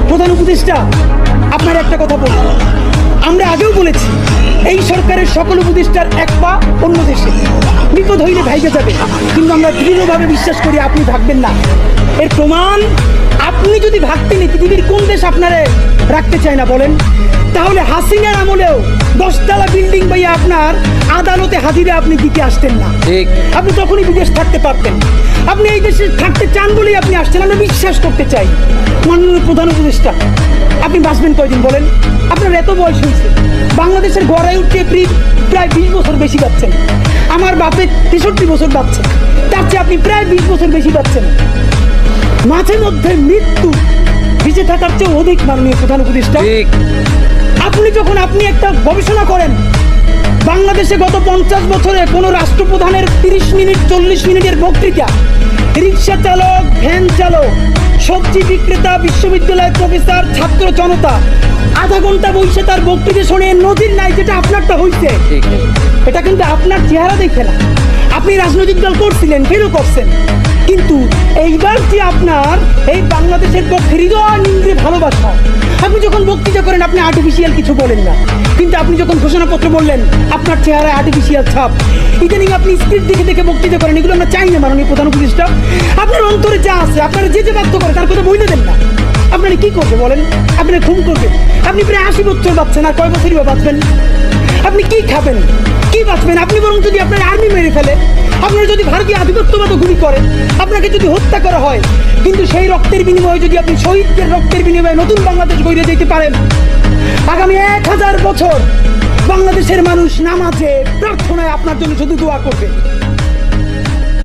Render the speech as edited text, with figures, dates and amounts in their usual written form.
প্রধান উপদেষ্টা, আপনার একটা কথা বলবো, আমরা আগেও বলেছি এই সরকারের সকল উপদেষ্টার এক পা অন্য দেশে, বিপদ হইলে ভাইগে যাবে, কিন্তু আমরা দৃঢ়ভাবে বিশ্বাস করি আপনি ভাগবেন না। এর প্রমাণ, আপনি যদি ভাগতেন পৃথিবীর কোন দেশ আপনারে রাখতে চায় না বলেন? তাহলে হাসিনার আমলেও 10 তলা বিল্ডিং পাইয়া আপনার আদালতে হাজিরে আপনি দিতে আসতেন না, আপনি তখনই বিদেশ থাকতে পারতেন। আপনি এই দেশে থাকতে চান বলেই আপনি আসছেন, আমরা বিশ্বাস করতে চাই। মাননীয় প্রধান উপদেষ্টা, আপনি বাঁচবেন কয়দিন বলেন? আপনার এত বয়স হয়েছে, বাংলাদেশের গড়ায় উঠতে প্রায় 20 বছর বেশি পাচ্ছেন। আমার বাপের 63 বছর পাচ্ছে, তার চেয়ে আপনি প্রায় 20 বছর বেশি পাচ্ছেন। মাঝে মধ্যে মৃত্যু বেঁচে থাকার চেয়ে অধিক। মাননীয় প্রধান উপদেষ্টা, আপনি একটা গবেষণা করেন, বাংলাদেশে গত 50 বছরে কোনো রাষ্ট্রপ্রধানের 30 মিনিট 40 মিনিটের বক্তৃতা, রিক্সা চালক, ভ্যান চালক, সবজি বিক্রেতা, বিশ্ববিদ্যালয়ের প্রফেসর, ছাত্র জনতা আধা ঘন্টা বসে তার বক্তৃতা শুনে নজির নাই। যেটা আপনারটা হইছে, এটা কিন্তু আপনার চেহারা দেখে না। আপনি রাজনৈতিক দল করছিলেন, ফেরও করছেন, কিন্তু এইবার যে আপনার এই বাংলাদেশের পক্ষে হৃদয় নিংড়ে ভালোবাসা, আপনি যখন বক্তৃতা করেন আপনি আর্টিফিশিয়াল কিছু বলেন না, কিন্তু আপনি যখন ঘোষণাপত্র বললেন আপনার চেহারায় আর্টিফিশিয়াল ছাপ। ইদানিং আপনি স্ক্রিপ্ট দেখে দেখে বক্তৃতা করেন, এগুলো আমরা চাই না। মাননীয় প্রধান উপদেষ্টা, আপনার অন্তরে যা আছে, আপনারা যে বাধ্য করে তার কথা বইলে দেন না। আপনারা কি করবে বলেন? আপনারা খুন করবে। আপনি প্রায় 80 বছর বাঁচছেন, আর কয় বছরই বা বাঁচবেন? আপনি কি খাবেন, কি বাঁচবেন? আপনি বরং যদি আপনার আর্মি মেরে ফেলে, আপনারা যদি ভারতীয় আধিপত্যবাদ গুলি করেন, আপনাকে যদি হত্যা করা হয়, কিন্তু সেই রক্তের বিনিময়ে যদি আপনি শহীদদের রক্তের বিনিময়ে নতুন বাংলাদেশ গড়ে দিতে পারেন, আগামী 1000 বছর বাংলাদেশের মানুষ নামাজে প্রার্থনায় আপনার জন্য শুধু দোয়া করবে।